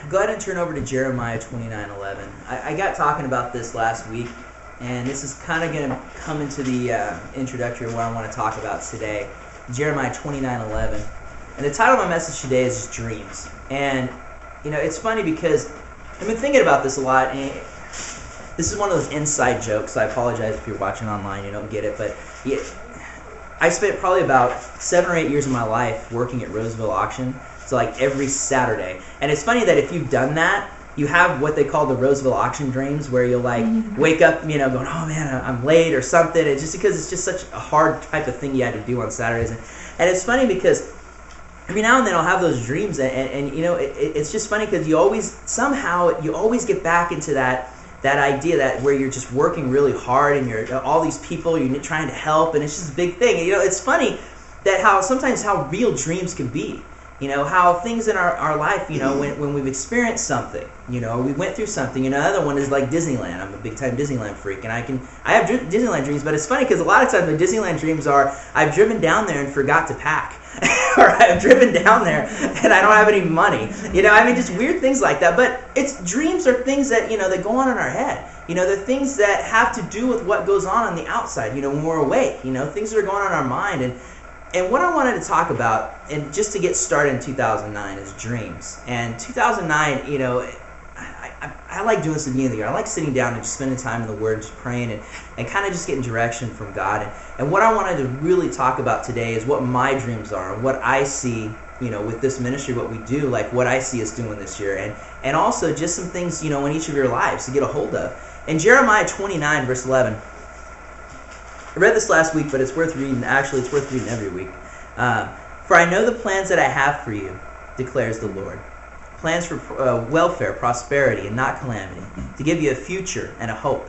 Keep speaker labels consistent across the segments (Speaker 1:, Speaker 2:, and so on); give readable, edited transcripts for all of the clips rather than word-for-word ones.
Speaker 1: go ahead and turn over to Jeremiah 29:11. I got talking about this last week, and this is kind of going to come into the introductory of what I want to talk about today. Jeremiah 29:11. And the title of my message today is Dreams. And, you know, it's funny because I've been thinking about this a lot, and this is one of those inside jokes. I apologize if you're watching online, you don't get it, but yeah, I spent probably about 7 or 8 years of my life working at Roseville Auction. So like every Saturday. And it's funny that if you've done that, you have what they call the Roseville Auction dreams, where you'll like wake up, you know, going, oh man, I'm late or something. It's just because it's just such a hard type of thing you had to do on Saturdays. And it's funny because every now and then I'll have those dreams, and you know, it's just funny because you always get back into that idea that where you're just working really hard and you're all these people you're trying to help, and it's just a big thing. And, you know, it's funny that sometimes how real dreams can be. You know, how things in our life, you know, when we've experienced something, you know, we went through something. You know, another one is like Disneyland. I'm a big time Disneyland freak, and I have Disneyland dreams, but it's funny because a lot of times the Disneyland dreams are I've driven down there and forgot to pack, or I've driven down there and I don't have any money. You know, I mean, just weird things like that. But dreams are things that, you know, that go on in our head. You know, they're things that have to do with what goes on the outside, you know, when we're awake. You know, things that are going on in our mind. And what I wanted to talk about, and just to get started in 2009, is dreams. And 2009, you know, I like doing this at the beginning of the year. I like sitting down and just spending time in the Word, just praying and kind of just getting direction from God. And what I wanted to really talk about today is what my dreams are and what I see, you know, with this ministry, what we do, like what I see us doing this year. And also just some things, you know, in each of your lives to get a hold of. In Jeremiah 29, verse 11, I read this last week, but it's worth reading. Actually, it's worth reading every week. For I know the plans that I have for you, declares the Lord. Plans for welfare, prosperity, and not calamity, to give you a future and a hope.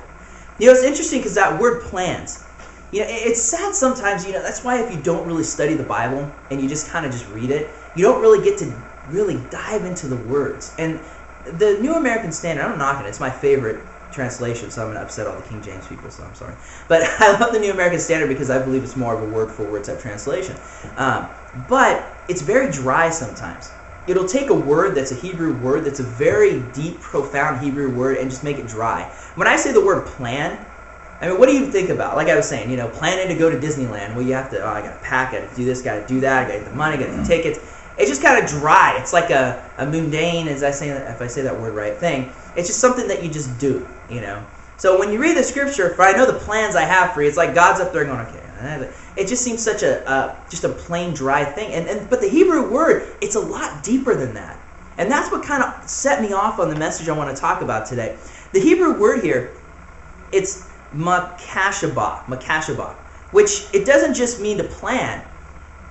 Speaker 1: You know, it's interesting because that word plans, you know, it's sad sometimes, you know, that's why if you don't really study the Bible and you just kind of just read it, you don't really get to really dive into the words. And the New American Standard, I'm not knocking it, it's my favorite translation, so I'm going to upset all the King James people, so I'm sorry. But I love the New American Standard because I believe it's more of a word-for-word type translation. But it's very dry sometimes. It'll take a word that's a Hebrew word, that's a very deep, profound Hebrew word, and just make it dry. When I say the word plan, I mean, what do you think about? Like I was saying, you know, planning to go to Disneyland. Well, you have to, I got to pack, I got to do this, got to do that, I got to get the money, got to get the tickets. It's just kind of dry. It's like a mundane, if I say that word right, thing. It's just something that you just do, you know. So when you read the scripture, for I know the plans I have for you, it's like God's up there going, okay. It just seems such just a plain dry thing. But the Hebrew word, it's a lot deeper than that. And that's what kind of set me off on the message I want to talk about today. The Hebrew word here, it's makashabah, which it doesn't just mean to plan.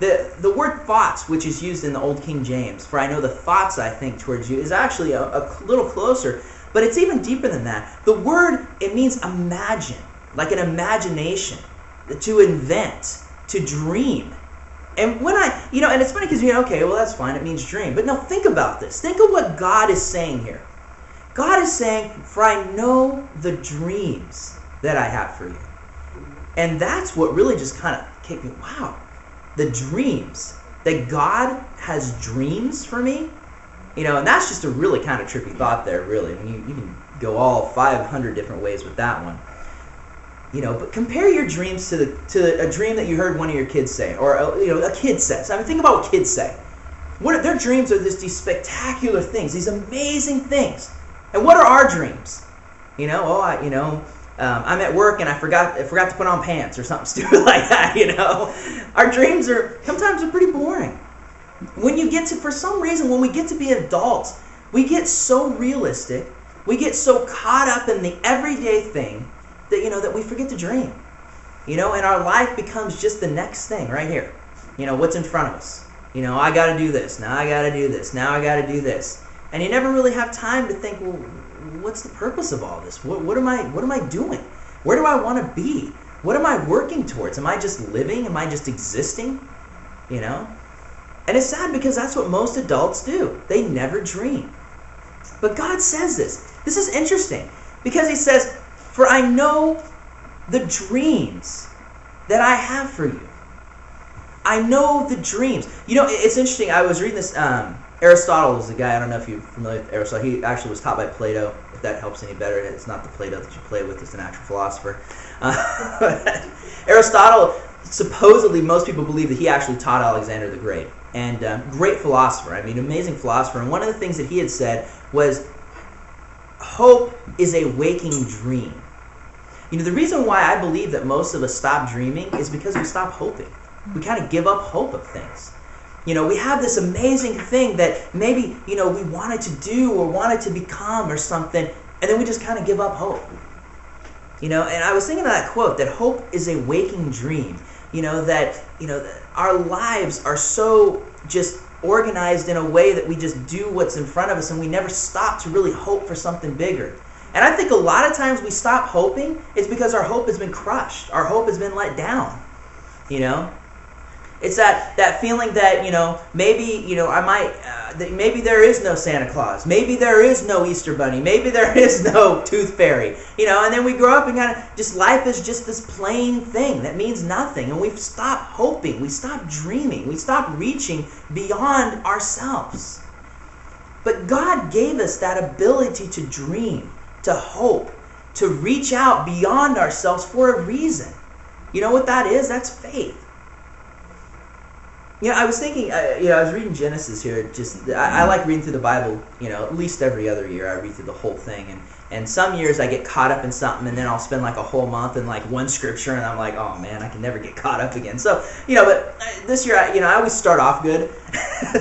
Speaker 1: The word thoughts, which is used in the Old King James, for I know the thoughts I think towards you, is actually a little closer, but it's even deeper than that. The word, it means imagine, like an imagination, to invent, to dream. And when and it's funny because, you know, okay, well, that's fine, it means dream. But now think about this. Think of what God is saying here. God is saying, for I know the dreams that I have for you. And that's what really just kind of kicked me, wow. The dreams, that God has dreams for me, you know, and that's just a really kind of trippy thought there, really. I mean, you can go all 500 different ways with that one, you know. But compare your dreams to a dream that you heard one of your kids say, or you know, a kid says. I mean, think about what kids say. Their dreams are these spectacular things, these amazing things. And what are our dreams? You know, I'm at work and I forgot to put on pants or something stupid like that, you know. Our dreams are sometimes pretty boring. When we get to be adults, we get so realistic, we get so caught up in the everyday thing that, you know, that we forget to dream. You know, and our life becomes just the next thing right here. You know, what's in front of us. You know, I got to do this, now I got to do this, now I got to do this. And you never really have time to think, well, what's the purpose of all this? What am I doing? Where do I want to be? What am I working towards? Am I just living? Am I just existing? You know? And it's sad because that's what most adults do. They never dream. But God says this. This is interesting because he says, for I know the dreams that I have for you. I know the dreams. You know, it's interesting. I was reading this Aristotle was the guy, I don't know if you're familiar with Aristotle, he actually was taught by Plato, if that helps any better. It's not the Plato that you play with, it's an actual philosopher. Aristotle, supposedly, most people believe that he actually taught Alexander the Great. And great philosopher, I mean, amazing philosopher. And one of the things that he had said was, hope is a waking dream. You know, the reason why I believe that most of us stop dreaming is because we stop hoping. We kind of give up hope of things. You know, we have this amazing thing that maybe, you know, we wanted to do or wanted to become or something, and then we just kind of give up hope. You know, and I was thinking of that quote, that hope is a waking dream. You know, that our lives are so just organized in a way that we just do what's in front of us and we never stop to really hope for something bigger. And I think a lot of times we stop hoping is because our hope has been crushed. Our hope has been let down. You know? It's that feeling that, you know, maybe, you know, maybe there is no Santa Claus. Maybe there is no Easter Bunny. Maybe there is no Tooth Fairy. You know, and then we grow up and kind of just life is just this plain thing that means nothing. And we've stopped hoping. We stopped dreaming. We stopped reaching beyond ourselves. But God gave us that ability to dream, to hope, to reach out beyond ourselves for a reason. You know what that is? That's faith. You know, I was thinking, I was reading Genesis here. I like reading through the Bible, you know, at least every other year I read through the whole thing. And some years I get caught up in something and then I'll spend like a whole month in like one scripture and I'm like, oh man, I can never get caught up again. So, you know, but this year, I always start off good.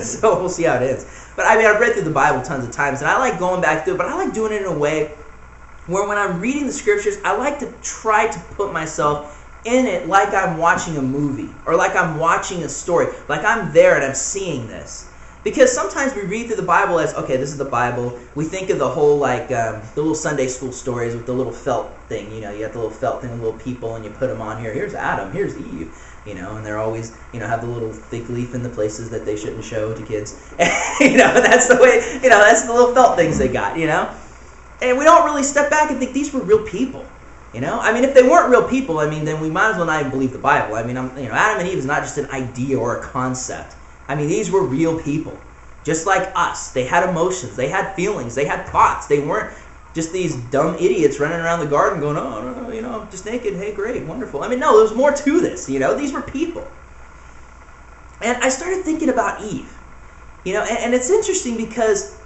Speaker 1: So we'll see how it ends. But I mean, I've read through the Bible tons of times and I like going back through it, but I like doing it in a way where when I'm reading the scriptures, I like to try to put myself in it like I'm watching a movie or like I'm watching a story, like I'm there and I'm seeing this. Because sometimes we read through the Bible as, okay, this is the Bible. We think of the whole, like, the little Sunday school stories with the little felt thing. You know, you have the little felt thing with little people and you put them on here. Here's Adam, here's Eve. You know, and they're always, you know, have the little fig leaf in the places that they shouldn't show to kids. You know, that's the way, you know, that's the little felt things they got, you know. And we don't really step back and think these were real people. You know, I mean, if they weren't real people, I mean, then we might as well not even believe the Bible. I mean, you know, Adam and Eve is not just an idea or a concept. I mean, these were real people, just like us. They had emotions, they had feelings, they had thoughts. They weren't just these dumb idiots running around the garden going, oh, no, you know, just naked. Hey, great, wonderful. I mean, no, there's more to this. You know, these were people. And I started thinking about Eve. You know, and it's interesting because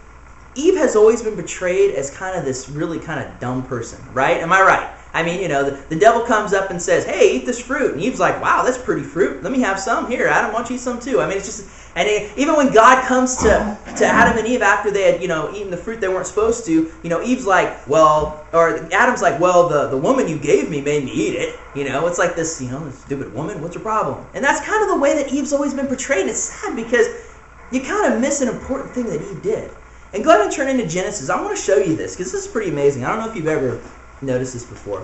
Speaker 1: Eve has always been portrayed as kind of this really kind of dumb person, right? Am I right? I mean, you know, the devil comes up and says, hey, eat this fruit. And Eve's like, wow, that's pretty fruit. Let me have some. Here, Adam, why don't you eat some too? I mean, it's just, and even when God comes to Adam and Eve after they had, you know, eaten the fruit they weren't supposed to, you know, Eve's like, well, or Adam's like, well, the woman you gave me made me eat it. You know, it's like this, you know, this stupid woman, what's your problem? And that's kind of the way that Eve's always been portrayed. It's sad because you kind of miss an important thing that Eve did. And go ahead and turn into Genesis. I want to show you this because this is pretty amazing. I don't know if you've ever noticed this before.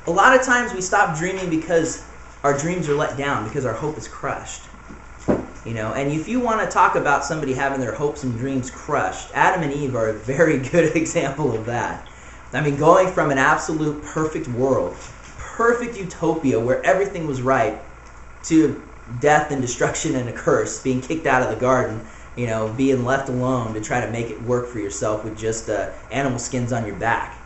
Speaker 1: A lot of times we stop dreaming because our dreams are let down, because our hope is crushed. You know, and if you want to talk about somebody having their hopes and dreams crushed, Adam and Eve are a very good example of that. I mean, going from an absolute perfect world, perfect utopia where everything was right, to death and destruction and a curse, being kicked out of the garden, you know, being left alone to try to make it work for yourself with just animal skins on your back.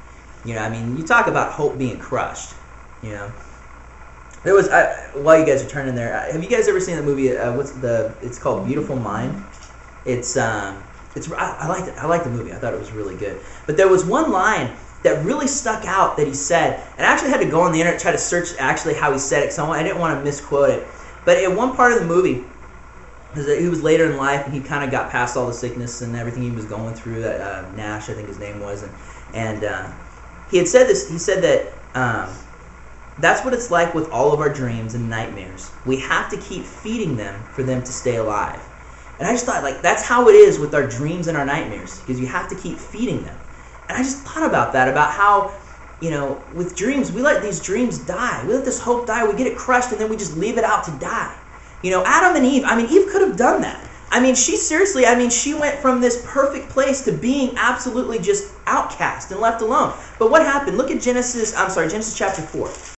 Speaker 1: You know, I mean, you talk about hope being crushed, you know. There was, while you guys are turning there, have you guys ever seen the movie, it's called Beautiful Mind? I liked it. I liked the movie. I thought it was really good. But there was one line that really stuck out that he said, and I actually had to go on the internet and try to search actually how he said it, so I didn't want to misquote it. But in one part of the movie, he was later in life, and he kind of got past all the sickness and everything he was going through. That Nash, I think his name was, and he had said this. He said that that's what it's like with all of our dreams and nightmares. We have to keep feeding them for them to stay alive. And I just thought, like, that's how it is with our dreams and our nightmares, because you have to keep feeding them. And I just thought about that, about how, you know, with dreams, we let these dreams die. We let this hope die. We get it crushed, and then we just leave it out to die. You know, Adam and Eve, I mean, Eve could have done that. I mean, she went from this perfect place to being absolutely just outcast and left alone. But what happened? Look at Genesis chapter 4.